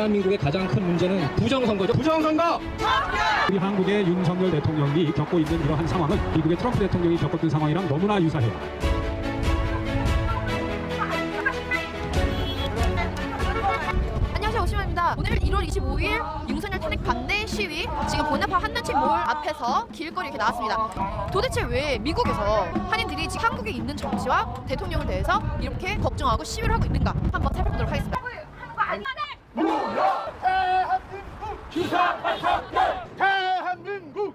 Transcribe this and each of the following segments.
대한민국의 가장 큰 문제는 부정선거죠. 부정선거! 우리 한국의 윤석열 대통령이 겪고 있는 이러한 상황은 미국의 트럼프 대통령이 겪었던 상황이랑 너무나 유사해요. 안녕하세요, 오시마입니다. 오늘 1월 25일 윤석열 탄핵 반대 시위, 지금 보나파 한나치 몰 앞에서 길거리 이렇게 나왔습니다. 도대체 왜 미국에서 한인들이 지금 한국에 있는 정치와 대통령에 대해서 이렇게 걱정하고 시위를 하고 있는가 한번 살펴보도록 하겠습니다. 대한민국 기사 대한민국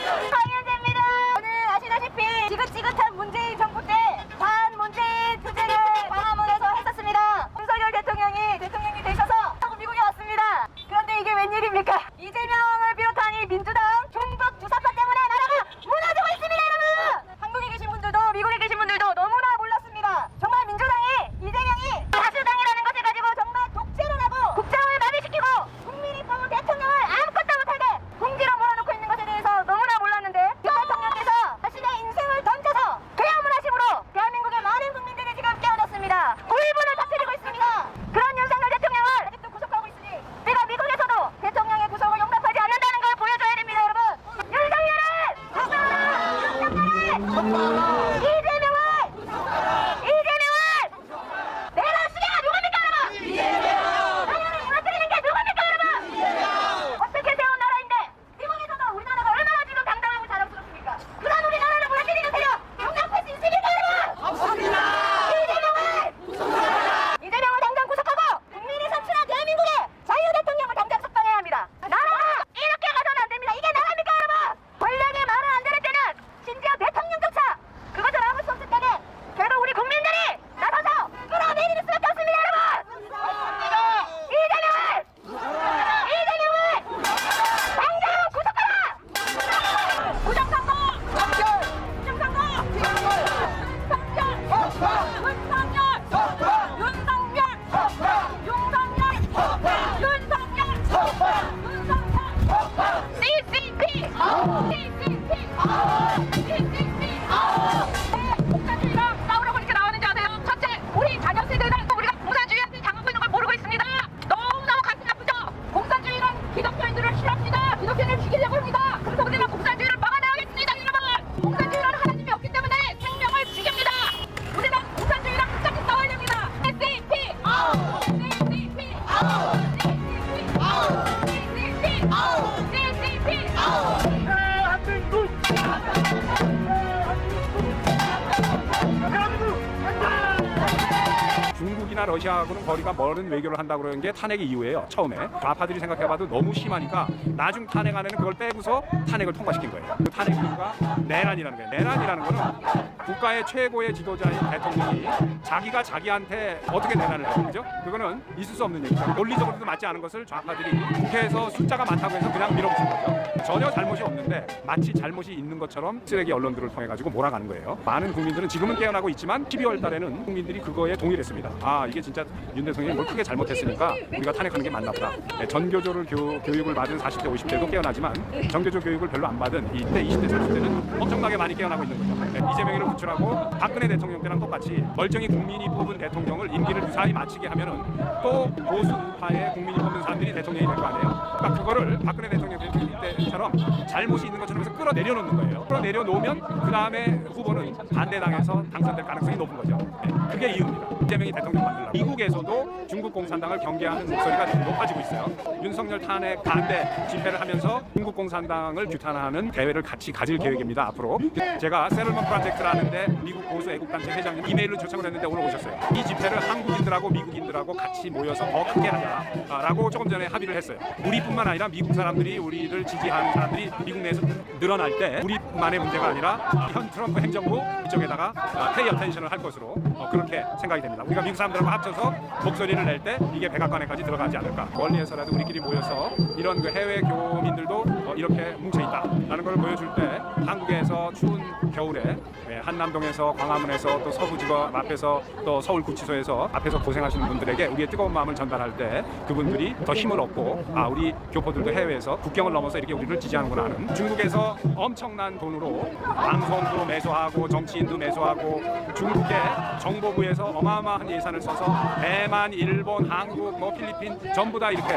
황현재입니다. 오늘 아시다시피 지긋지긋한 문재인 정부 때 반문재인 투쟁을 광화문에서 했었습니다. 윤석열 대통령이 되셔서 미국에 왔습니다. 그런데 이게 웬일입니까? 이재명을 비롯한 이 민주당 종북 주사파 때문에 나라가 무너지고 있습니다, 여러분. 한국에 계신 분들도 미국에 계신 분들도 너무나 몰랐습니다. 정말 민주당이 이재명이 다수당이라는 것을 가지고 정말 독재를 하고 국정을 마비시키고 국민이 뽑은 대통령을 아무것도 못하게 공지로 몰아놓고 있는 것에 대해서 너무나 몰랐는데 윤 대통령께서 자신의 인생을 던져서 계엄을 하심으로 대한민국의 많은 국민들이 지금 깨어났습니다. 울분을 터뜨리고 있습니다. 그런 윤석열 대통령을 아직도 구속하고 있으니 우리가 미국에서도 대통령의 구속을 용납하지 않는다는 걸 보여줘야 됩니다, 여러분. 윤석열은 이재명은 내란 수괴가 누굽니까, 여러분? 당연히 무너뜨리는 게 누굽니까, 여러분? 어떻게 세운 나라인데 미국에서도 우리나라가 얼마나 지금 당당하고 자랑스럽습니까? 그런 우리나라를 무너뜨리는 세력 용납할 수 있습니까, 여러분? 없습니다. 이재명을 당장 구속하고 국민이 선출한 대한민국의 자유 대통령을 당장 석방해야 합니다. 나라가 이렇게 가서는 안 됩니다. 이게 나라입니까, 여러분? 권력의 말은 안 들을 때는 심지어 대통령조차 그것을 막을 수 없을 때는 결국 우리 국민들이 나서서 끌어내리는 수밖에 없습니다, 여러분. 이재명을 당장 구속하라. 부정선거, 부정선거, 공산주의랑 싸우라고 이렇게 나오는지 아세요? 첫째, 우리 자녀 세대는 우리가 공산주의한테 당하고 있는 걸 모르고 있습니다. 너무너무 가슴이 아프죠? 공산주의는 기독교인들을 싫어합니다. 기독교인을 죽이려고 합니다. 그래서 우리는 공산주의를 막아내야겠습니다, 여러분. 공산주의는 하나님이 없기 때문에 생명을 죽입니다. 우리는 공산주의랑 끝까지 싸워야 됩니다. SCP! CCP! 중국이나 러시아하고는 거리가 멀은 외교를 한다고 그러는 게 탄핵 이후에요. 처음에 좌파들이 생각해봐도 너무 심하니까 나중 탄핵 안에는 그걸 빼고서 탄핵을 통과시킨 거예요. 그 탄핵 이유가 내란이라는 거예요. 내란이라는 거는 국가의 최고의 지도자인 대통령이 자기가 자기한테 어떻게 내란을 해요, 그죠? 그거는 있을 수 없는 얘기죠. 논리적으로도 맞지 않은 것을 좌파들이 국회에서 숫자가 많다고 해서 그냥 밀어붙인 거죠. 전혀 잘못이 없는데 마치 잘못이 있는 것처럼 쓰레기 언론들을 통해 가지고 몰아가는 거예요. 많은 국민들은 지금은 깨어나고 있지만 12월 달에는 국민들이 그거에 동의했습니다. 아, 이게 진짜 윤 대통령이 뭘 크게 잘못했으니까 우리가 탄핵하는 게 맞나 보다. 전교조를 교육을 받은 40대 50대도 깨어나지만 전교조 교육을 별로 안 받은 20대 20대 30대는 엄청나게 많이 깨어나고 있는 거죠. 이재명이를 구출하고 박근혜 대통령 때랑 똑같이 멀쩡히 국민이 뽑은 대통령을 임기를 무사히 마치게 하면은 또 보수파의 국민이 뽑는 사람들이 대통령이 될 거 아니에요. 그러니까 그거를 박근혜 대통령 때처럼 잘못이 있는 것처럼 해서 끌어내려놓는 거예요. 끌어내려놓으면 그 다음에 후보는 반대당에서 당선될 가능성이 높은 거죠. 그게 이유입니다. 이재명이 대통령 만들려고. 미국에서도 중국 공산당을 경계하는 목소리가 좀 높아지고 있어요. 윤석열 탄핵 반대 집회를 하면서 중국 공산당을 규탄하는 대회를 같이 가질 계획입니다. 앞으로 제가 세틀먼트 프로젝트라는데 미국 보수 애국단체 회장님 이메일을 요청을 했는데 오늘 오셨어요. 이 집회를 한국인들하고 미국인들하고 같이 모여서 더 크게 하자라고 조금 전에 합의를 했어요. 우리뿐만 아니라 미국 사람들이 우리를 지지하는 사람들이 미국 내에서 늘어날 때 우리만의 문제가 아니라 현 트럼프 행정부 이쪽에다가 페이 어텐션을 할 것으로 그렇게 생각이 됩니다. 우리가 미국 사람들하고 합쳐서 목소리를 낼 때 이게 백악관에까지 들어가지 않을까. 멀리에서라도 우리끼리 모여서 이런 그 해외 교민들도 이렇게 뭉쳐 있다라는 걸 보여줄 때 한국에서 추운 겨울에 한남동에서 광화문에서 또 서부지법 앞에서 또 서울구치소에서 앞에서 고생하시는 분들에게 우리의 뜨거운 마음을 전달할 때 그분들이 더 힘을 얻고 우리 교포들도 해외에서 국경을 넘어서 이렇게 우리를 지지하는구나 하는 중국에서 엄청난 돈으로 방송도 매수하고 정치인도 매수하고 중국의 정보부에서 어마어마한 예산을 써서 대만, 일본, 한국, 뭐 필리핀 전부 다 이렇게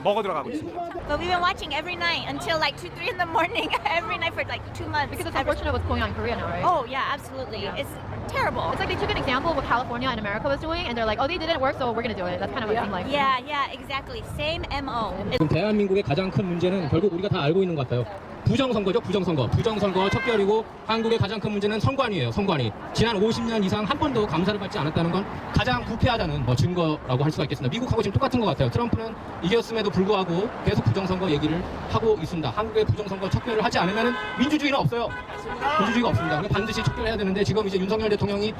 먹어 들어가고 있습니다. But we've been watching every night until like 2, 3 in the morning, every night for like 2 months. Because it's unfortunate what's going on in Korea now, right? Oh yeah, absolutely. It's terrible. It's like they took an example of what California and America was doing, and they're like, oh, they didn't work, so we're gonna do it. That's kind of what it seemed like. Yeah, exactly. Same MO. 지금 대한민국의 가장 큰 문제는 결국 우리가 다 알고 있는 것 같아요. 부정선거죠, 부정선거. 부정선거 척결이고 한국의 가장 큰 문제는 선관위예요, 선관위. 지난 50년 이상 한 번도 감사를 받지 않았다는 건 가장 부패하다는 증거라고 할 수가 있겠습니다. 미국하고 지금 똑같은 것 같아요. 트럼프는 이겼음에도 불구하고 계속 부정선거 얘기를 하고 있습니다. 한국의 부정선거 척결을 하지 않으면 민주주의는 없어요. 민주주의가 없습니다. 그래서 반드시 척결해야 되는데 지금 이제 윤석열 대통령이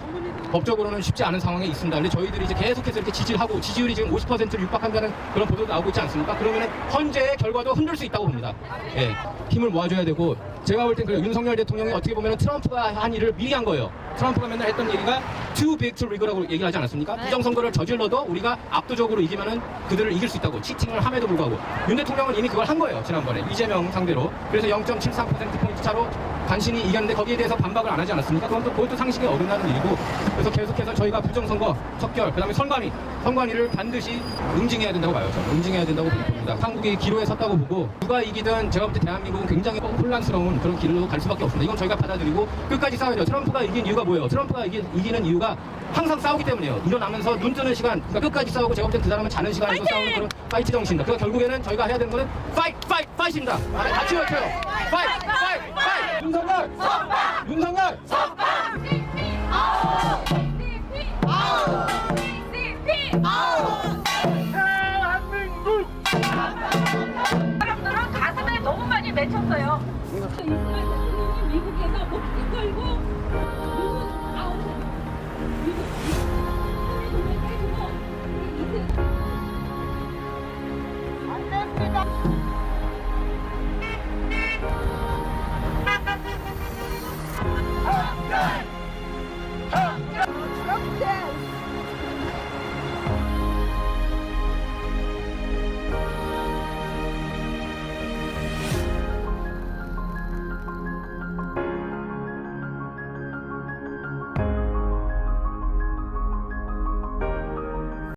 법적으로는 쉽지 않은 상황에 있습니다. 근데 저희들이 이제 계속해서 이렇게 지지를 하고 지지율이 지금 50%를 육박한다는 그런 보도도 나오고 있지 않습니까? 그러면은 현재의 결과도 흔들 수 있다고 봅니다. 예, 힘을 모아줘야 되고 제가 볼 땐 그래요. 윤석열 대통령이 어떻게 보면은 트럼프가 한 일을 미리 한 거예요. 트럼프가 맨날 했던 얘기가 too big to rig라고 얘기를 하지 않았습니까? 부정선거를 저질러도 우리가 압도적으로 이기면은 그들을 이길 수 있다고 치팅을 함에도 불구하고 윤 대통령은 이미 그걸 한 거예요. 지난번에 이재명 상대로. 그래서 0.73%포인트 차로 간신히 이겼는데 거기에 대해서 반박을 안 하지 않았습니까? 그것도 상식에 어긋나는 일이고 그래서 계속해서 저희가 부정선거 척결 그다음에 선관위를 반드시 응징해야 된다고 봐요. 저는 응징해야 된다고 봅니다. 한국이 기로에 섰다고 보고 누가 이기든 제가 볼 때 대한민국은 굉장히 혼란스러운 그런 길로 갈 수밖에 없습니다. 이건 저희가 받아들이고 끝까지 싸워야죠. 트럼프가 이긴 이유가 뭐예요? 트럼프가 이기는 이유가 항상 싸우기 때문이에요. 일어나면서 눈 뜨는 시간, 그러니까 끝까지 싸우고 제가 볼 때 그 사람은 자는 시간에서 싸우는 그런 파이트 정신입니다. 그래서 결국에는 저희가 해야 되는 거는 파이트입니다. 같이 외쳐요. 파이트! 윤석열! 윤석열! 대한민국! 사람들은 가슴에 너무 많이 맺혔어요. 미국에서 목 이끌고 안 됩니다. 함께! 함께!